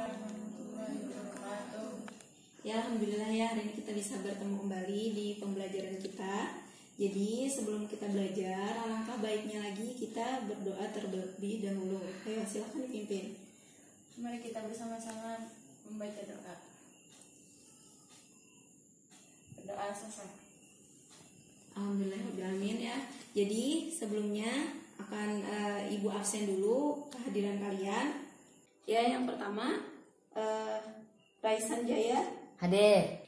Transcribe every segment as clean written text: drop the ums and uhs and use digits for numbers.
warahmatullahi wabarakatuh. Ya, alhamdulillah ya, hari ini kita bisa bertemu kembali di pembelajaran kita. Jadi sebelum kita belajar, alangkah baiknya lagi kita berdoa terlebih dahulu. Ayo, silakan dipimpin. Mari kita bersama-sama membaca doa. Berdoa selesai. Alhamdulillahirrahmanirrahim ya. Jadi sebelumnya akan Ibu absen dulu kehadiran kalian. Ya, yang pertama Raisan Jaya Hadir.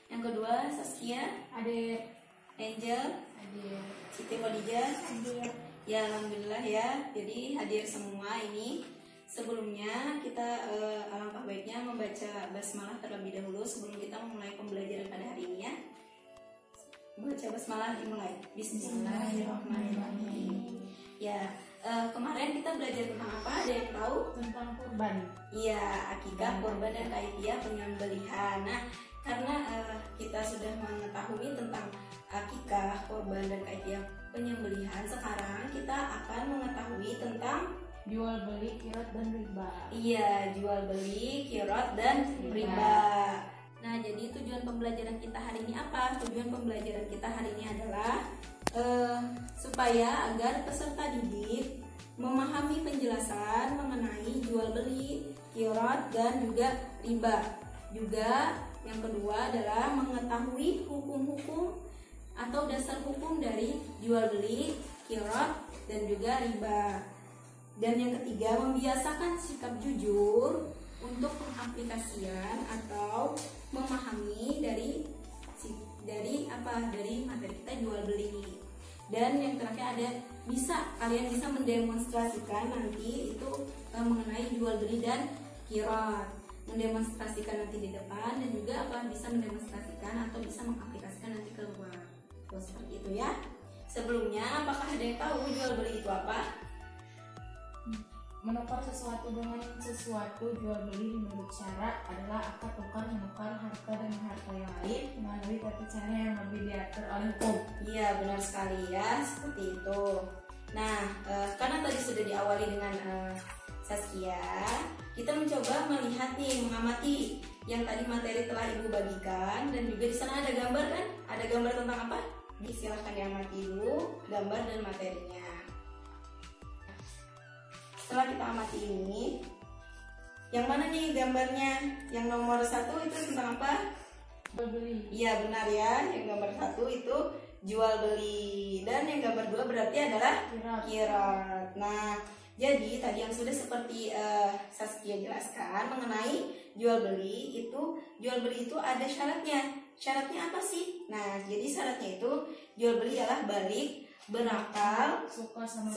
Yang kedua Saskia Hadir. Angel Hadir. Siti Khadijah Hadir. ya, alhamdulillah ya. Jadi hadir semua ini. Sebelumnya kita alangkah baiknya membaca basmalah terlebih dahulu sebelum kita memulai pembelajaran pada hari ini ya. Baca basmalah dimulai. Bismillahirrahmanirrahim. Ya, kemarin kita belajar tentang apa? Ada yang tahu? Tentang kurban. Iya, akikah, kurban, dan kaifiah penyembelihan. Nah, karena kita sudah mengetahui tentang akikah, kurban, dan kaifiah penyembelihan, sekarang kita akan mengetahui tentang Jual beli, kirot, dan riba. iya, jual beli, kirot, dan riba. Nah, jadi tujuan pembelajaran kita hari ini apa? Tujuan pembelajaran kita hari ini adalah supaya agar peserta didik memahami penjelasan mengenai jual beli, kirot, dan juga riba. Juga yang kedua adalah mengetahui hukum-hukum atau dasar hukum dari jual beli, kirot, dan juga riba. Dan yang ketiga, membiasakan sikap jujur untuk pengaplikasian atau memahami dari materi kita jual beli. Dan yang terakhir ada kalian bisa mendemonstrasikan nanti itu mengenai jual beli dan kirot. Mendemonstrasikan nanti di depan dan juga bisa mendemonstrasikan atau bisa mengaplikasikan nanti keluar. Terus seperti itu ya. Sebelumnya, apakah ada yang tahu jual beli itu apa? Menukar sesuatu dengan sesuatu. Jual beli menurut syarat adalah akad tukar menukar harta dengan harta yang lain melalui tata cara yang lebih diatur oleh hukum. Iya, benar sekali ya, seperti itu. Nah, karena tadi sudah diawali dengan Saskia, kita mencoba melihat nih, mengamati yang tadi materi telah Ibu bagikan, dan juga di sana ada gambar kan? Ada gambar tentang apa? Silahkan diamati dulu gambar dan materinya. Setelah kita amati ini, yang mana nih gambarnya? Yang nomor 1 itu tentang apa? Jual beli. Iya, benar ya. Yang gambar 1 itu jual beli, dan yang gambar 2 berarti adalah kirot. Nah, jadi tadi yang sudah seperti Saskia jelaskan mengenai jual beli itu ada syaratnya. Syaratnya apa sih? Nah, jadi syaratnya itu jual beli adalah balik, berakal, Suka sama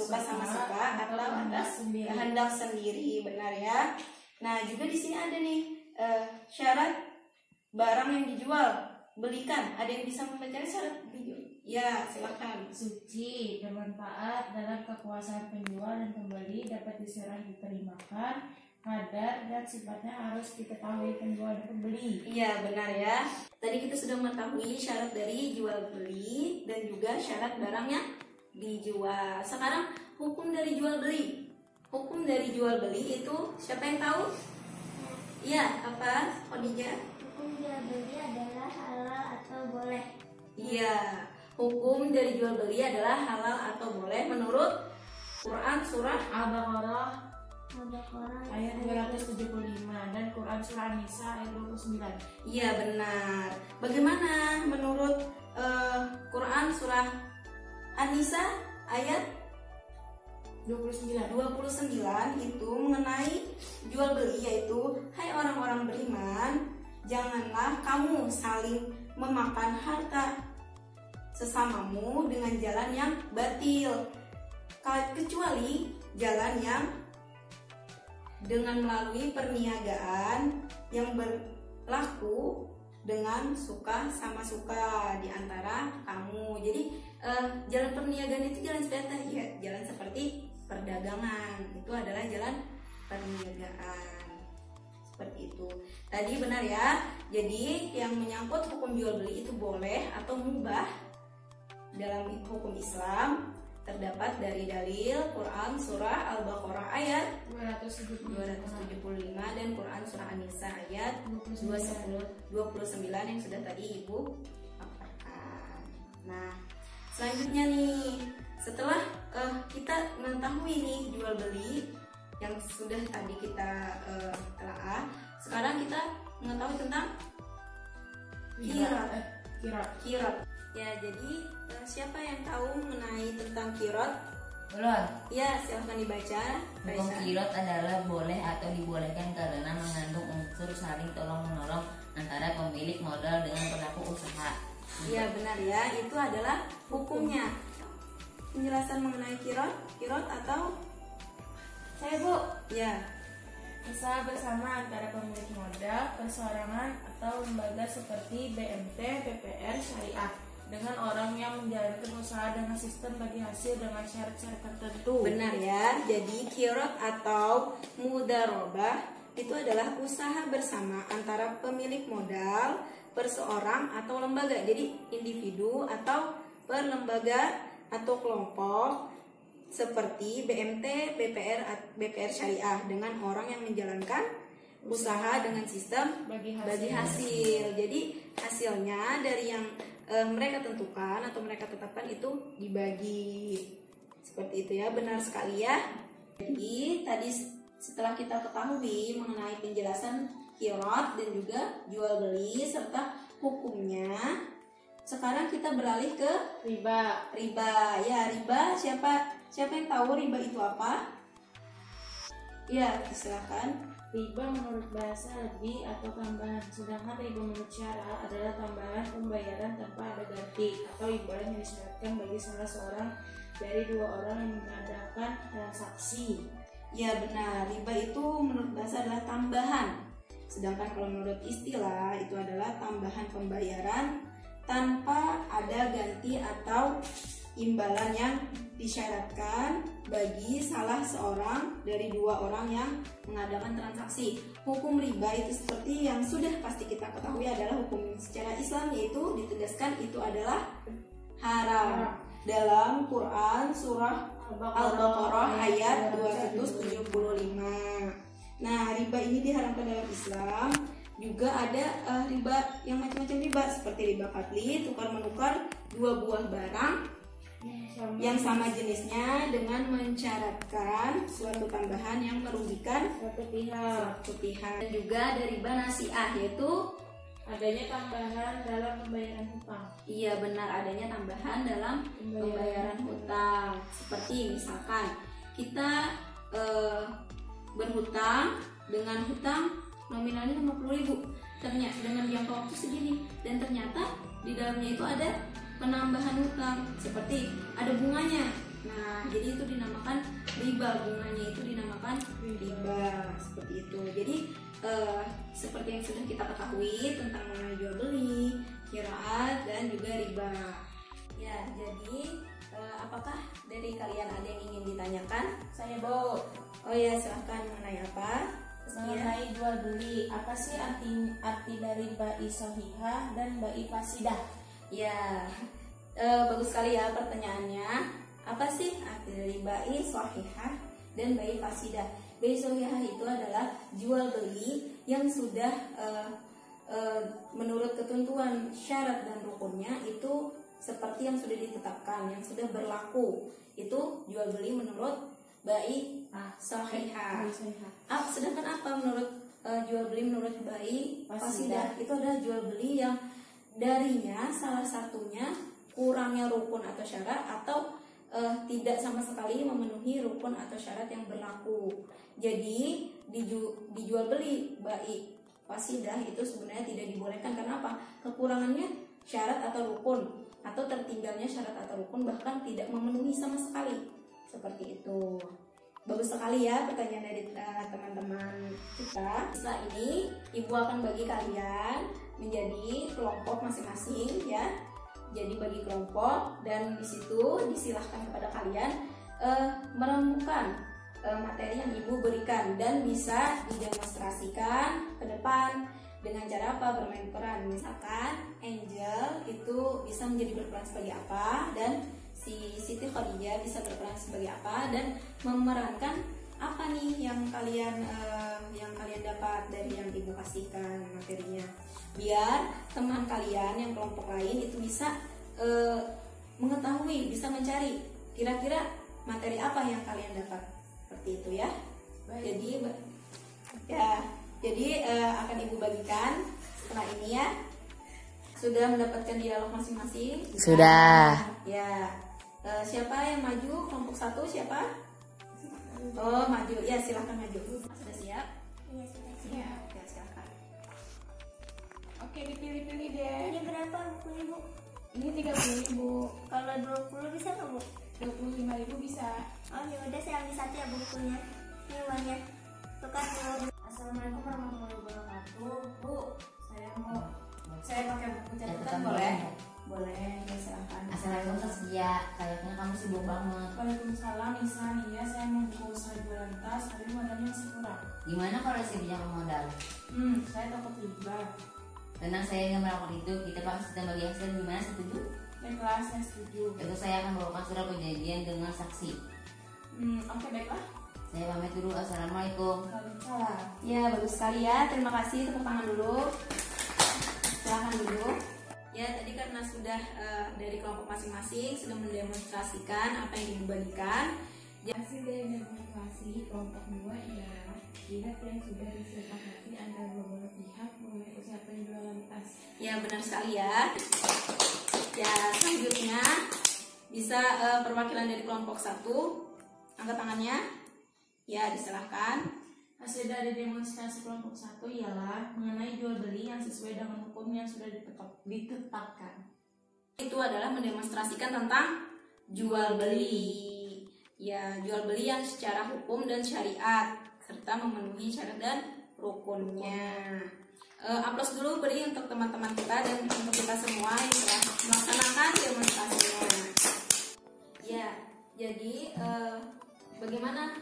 suka atau atas kehendak sendiri, benar ya. Nah, juga di sini ada nih syarat barang yang dijual belikan. Ada yang bisa membaca syarat dijual? Ya, silakan. Suci, bermanfaat dalam kekuasaan penjual dan pembeli, dapat diserah diterimakan, kadar dan sifatnya harus diketahui penjual dan pembeli. Iya, benar ya. Tadi kita sudah mengetahui syarat dari jual beli dan juga syarat barang yang dijual. Sekarang hukum dari jual beli. Hukum dari jual beli itu siapa yang tahu? Iya, apa? Khadijah? Hukum jual beli adalah halal atau boleh. Iya, hukum dari jual beli adalah halal atau boleh menurut Quran surah Al-Baqarah Al-Baqarah ayat 275 dan Quran surah An-Nisa ayat 29. Iya, benar. Bagaimana menurut Quran surah An-Nisa ayat 29 itu mengenai jual beli, yaitu hai orang-orang beriman, janganlah kamu saling memakan harta sesamamu dengan jalan yang batil, kecuali jalan yang dengan melalui perniagaan yang berlaku dengan suka sama suka di antara kamu. Jadi jalan perniagaan itu jalan seperti ya, jalan seperti perdagangan itu adalah jalan perniagaan seperti itu. Tadi benar ya. Jadi yang menyangkut hukum jual beli itu boleh atau mubah dalam hukum Islam terdapat dari dalil Quran surah Al-Baqarah ayat 275 dan Quran surah An-Nisa ayat 29 yang sudah tadi Ibu paparkan. Nah, selanjutnya nih, setelah kita mengetahui nih jual beli yang sudah tadi kita telah, sekarang kita mengetahui tentang kirot. Ya, jadi siapa yang tahu mengenai tentang kirot? Belum. Ya, silahkan dibaca. Hukum Raisa. kirot adalah boleh atau dibolehkan karena mengandung unsur saling tolong menolong antara pemilik modal dengan pelaku usaha. Ya, benar ya. Itu adalah hukumnya. Penjelasan mengenai kirot atau Saya Bu, ya. usaha bersama antara pemilik modal, perseorangan atau lembaga seperti BMT, PPR, Syariah dengan orang yang menjalankan usaha dengan sistem bagi hasil dengan syarat-syarat tertentu. Benar ya. Jadi kirot atau mudharabah itu adalah usaha bersama antara pemilik modal, perseorang atau lembaga. Jadi individu atau perlembaga atau kelompok seperti BMT, BPR Syariah dengan orang yang menjalankan usaha dengan sistem Bagi bagi hasil. Jadi hasilnya dari yang mereka tentukan atau mereka tetapkan itu dibagi. Seperti itu ya, benar sekali ya. Jadi tadi setelah kita ketahui mengenai penjelasan kirot dan juga jual beli serta hukumnya, sekarang kita beralih ke riba. Ya, riba siapa yang tahu riba itu apa? Ya, silakan. Riba menurut bahasa lebih atau tambahan, sedangkan riba menurut syara adalah tambahan pembayaran tanpa ada ganti atau imbalan yang disyaratkan bagi salah seorang dari dua orang yang mengadakan transaksi. Ya, benar. Riba itu menurut bahasa adalah tambahan. Sedangkan kalau menurut istilah itu adalah tambahan pembayaran tanpa ada ganti atau imbalan yang disyaratkan bagi salah seorang dari dua orang yang mengadakan transaksi. Hukum riba itu seperti yang sudah pasti kita ketahui adalah hukum secara Islam, yaitu ditegaskan itu adalah haram dalam Quran surah Al-Baqarah ayat 275. Nah, riba ini diharamkan dalam Islam. Juga ada riba yang macam-macam riba, seperti riba fadli, tukar menukar dua buah barang yang sama jenisnya dengan mensyaratkan suatu tambahan yang merugikan Satu pihak. Dan juga ada riba nasiah, yaitu Adanya tambahan dalam pembayaran hutang. iya benar, adanya tambahan dalam pembayaran hutang. Seperti misalkan kita berhutang dengan hutang nominalnya 50.000, ternyata dengan jangka waktu segini, dan ternyata di dalamnya itu ada penambahan hutang, seperti ada bunganya. Nah, jadi itu dinamakan riba, bunganya itu dinamakan riba, seperti itu. Jadi seperti yang sudah kita ketahui tentang mengenai jual beli, qiraat dan juga riba. Ya, jadi apakah dari kalian ada yang ingin ditanyakan? Saya Bu, Oh ya, silahkan. Mengenai apa? mengenai jual beli, apa sih arti dari bai sahihah dan bai fasidah? Ya, bagus sekali ya pertanyaannya. Apa sih arti dari bai sahihah dan bai fasidah? Bai sahihah itu adalah jual beli yang sudah menurut ketentuan syarat dan rukunnya itu seperti yang sudah ditetapkan, yang sudah berlaku. Itu jual beli menurut bai sahihah. Sedangkan apa menurut jual beli menurut bai fasidah? Itu adalah jual beli yang darinya salah satunya kurangnya rukun atau syarat, atau tidak sama sekali memenuhi rukun atau syarat yang berlaku. Jadi dijual beli bai fasidah itu sebenarnya tidak dibolehkan. Karena apa? Kekurangannya syarat atau rukun, atau tertinggalnya syarat atau rukun, bahkan tidak memenuhi sama sekali. Seperti itu. Bagus sekali ya pertanyaan dari teman-teman kita. Setelah ini Ibu akan bagi kalian menjadi kelompok masing-masing ya. Jadi bagi kelompok, dan di situ disilahkan kepada kalian merembukan materi yang Ibu berikan, dan bisa didemonstrasikan ke depan dengan cara apa? Bermain peran. Misalkan Angel itu bisa menjadi berperan sebagai apa, dan si Siti Khadijah bisa berperan sebagai apa dan memerankan apa nih yang kalian dapat dari yang ibu kasihkan materinya, biar teman kalian yang kelompok lain itu bisa mengetahui, bisa mencari kira-kira materi apa yang kalian dapat, seperti itu ya. Jadi akan ibu bagikan setelah ini ya. Sudah mendapatkan dialog masing-masing? Sudah. Ya. Siapa yang maju? Kelompok 1 siapa? Oh, maju. Ya, silahkan maju. Sudah siap? Iya, sudah siap. Ya, oke, silahkan. Oke, dipilih-pilih deh. Ini berapa bukunya, Bu? Ini 30.000, Kalau 20 bisa nggak, Bu? 25.000 bisa. Oh, ya udah saya ambil satu ya bukunya. Ini uangnya. Tukar, Bu. Assalamualaikum warahmatullahi wabarakatuh. Bu, saya pakai buku catatan Catatan boleh? boleh. Boleh, ya silahkan. Assalamualaikum Tasbia, kayaknya kamu sibuk banget. Waalaikumsalam, Nisa nih ya, saya mau buku usaha jualan tas, tapi modalnya masih kurang. Gimana kalau saya pinjam modal? Saya takut riba. Tenang, saya ingin melakukan itu. Kita bahas sistem bagi hasil. Gimana, setuju? Baiklah, saya setuju. Itu saya akan bawakan surat perjanjian dengan saksi. Oke, baiklah. Saya pamit dulu. Assalamualaikum. Waalaikumsalam. Ya, bagus sekali ya. Terima kasih. Tepuk tangan dulu. Silahkan duduk. Ya, tadi karena sudah dari kelompok masing-masing sudah mendemonstrasikan apa yang dibagikan. Hasil dari demonstrasi kelompok 2 ialah lihat yang sudah disepakati antara beberapa pihak mengenai usaha penjualan tas. Ya, benar sekali ya. Ya, selanjutnya bisa perwakilan dari kelompok 1 angkat tangannya. Ya, diserahkan. Hasil dari demonstrasi kelompok 1 ialah mengenai jual beli yang sesuai dengan hukum yang sudah ditetapkan. Itu adalah mendemonstrasikan tentang jual beli. Ya, jual beli yang secara hukum dan syariat serta memenuhi syarat dan rukunnya. Aplaus dulu beri untuk teman-teman kita dan untuk kita semua yang telah melaksanakan demonstrasinya. Ya, jadi bagaimana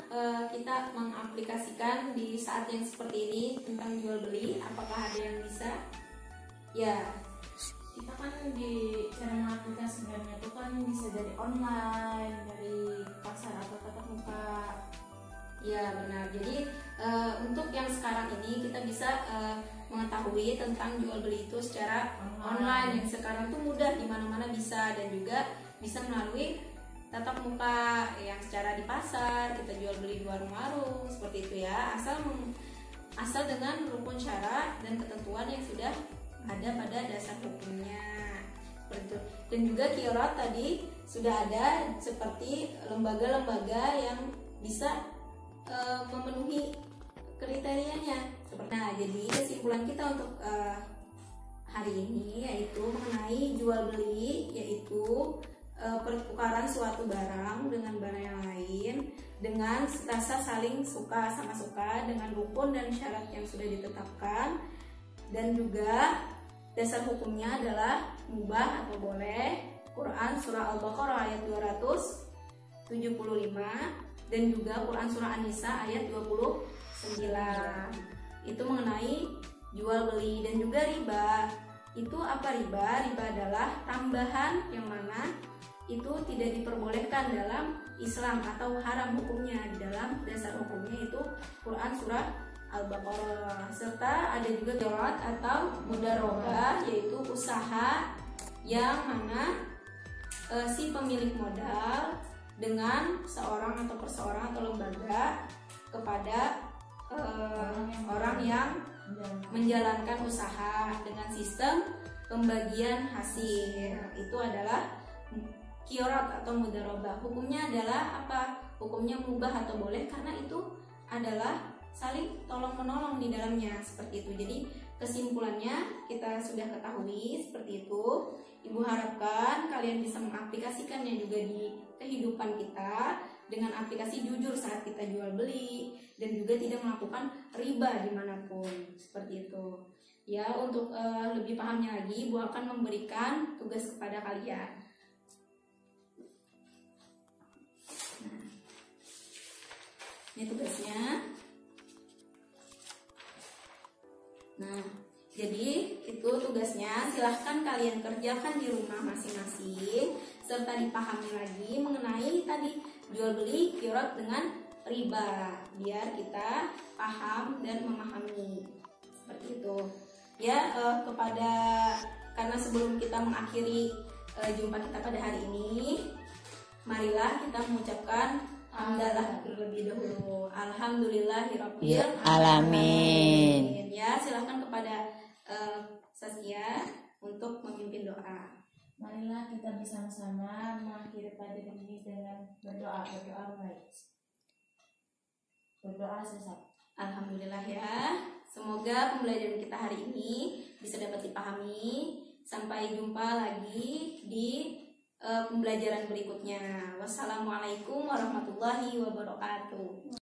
kita mengaplikasikan di saat yang seperti ini tentang jual beli? Apakah ada yang bisa? Ya, Kita kan di cara mengaplikasikannya itu kan bisa dari online, dari pasar atau tatap muka. ya benar. Jadi untuk yang sekarang ini kita bisa mengetahui tentang jual beli itu secara online. Yang sekarang tuh mudah, di mana-mana bisa, dan juga bisa melalui tatap muka yang secara di pasar, kita jual beli di warung-warung seperti itu ya. Asal dengan rukun syarat dan ketentuan yang sudah ada pada dasar hukumnya. Seperti itu. Dan juga Qirat tadi sudah ada seperti lembaga-lembaga yang bisa memenuhi kriterianya. Nah, jadi kesimpulan kita untuk hari ini yaitu mengenai jual beli, yaitu pertukaran suatu barang dengan barang yang lain dengan rasa saling suka sama suka dengan rukun dan syarat yang sudah ditetapkan, dan juga dasar hukumnya adalah mubah atau boleh. Quran surah Al-Baqarah ayat 275 dan juga Quran surah An-Nisa ayat 29. Itu mengenai jual beli. Dan juga riba. Itu apa riba? Riba adalah tambahan yang mana itu tidak diperbolehkan dalam Islam atau haram hukumnya. Di dalam dasar hukumnya itu Quran surah Al-Baqarah. Serta ada juga qirat atau mudarobah, yaitu usaha yang mana si pemilik modal dengan seorang atau perseorang atau lembaga kepada orang yang menjalankan usaha dengan sistem pembagian hasil. Itu adalah qirat atau mudarobah. Hukumnya adalah apa? Hukumnya mubah atau boleh karena itu adalah saling tolong menolong di dalamnya, seperti itu. Jadi kesimpulannya kita sudah ketahui seperti itu. Ibu harapkan kalian bisa mengaplikasikannya juga di kehidupan kita dengan aplikasi jujur saat kita jual beli, dan juga tidak melakukan riba dimanapun, seperti itu. Ya, untuk lebih pahamnya lagi, Ibu akan memberikan tugas kepada kalian. Nah, ini tugasnya. Nah, Jadi itu tugasnya, silahkan kalian kerjakan di rumah masing-masing serta dipahami lagi mengenai tadi jual beli kirot dengan riba, biar kita paham dan memahami seperti itu ya. Karena sebelum kita mengakhiri jumpa kita pada hari ini, marilah kita mengucapkan hamdalah terlebih dahulu. Alhamdulillahirabbil alamin. Ya, silahkan kepada Saskia untuk memimpin doa. Marilah kita bersama-sama mengakhiri pelajaran ini dengan berdoa baik. Berdoa sesat. Alhamdulillah ya. Semoga pembelajaran kita hari ini bisa dapat dipahami. Sampai jumpa lagi di pembelajaran berikutnya. Wassalamualaikum warahmatullahi wabarakatuh.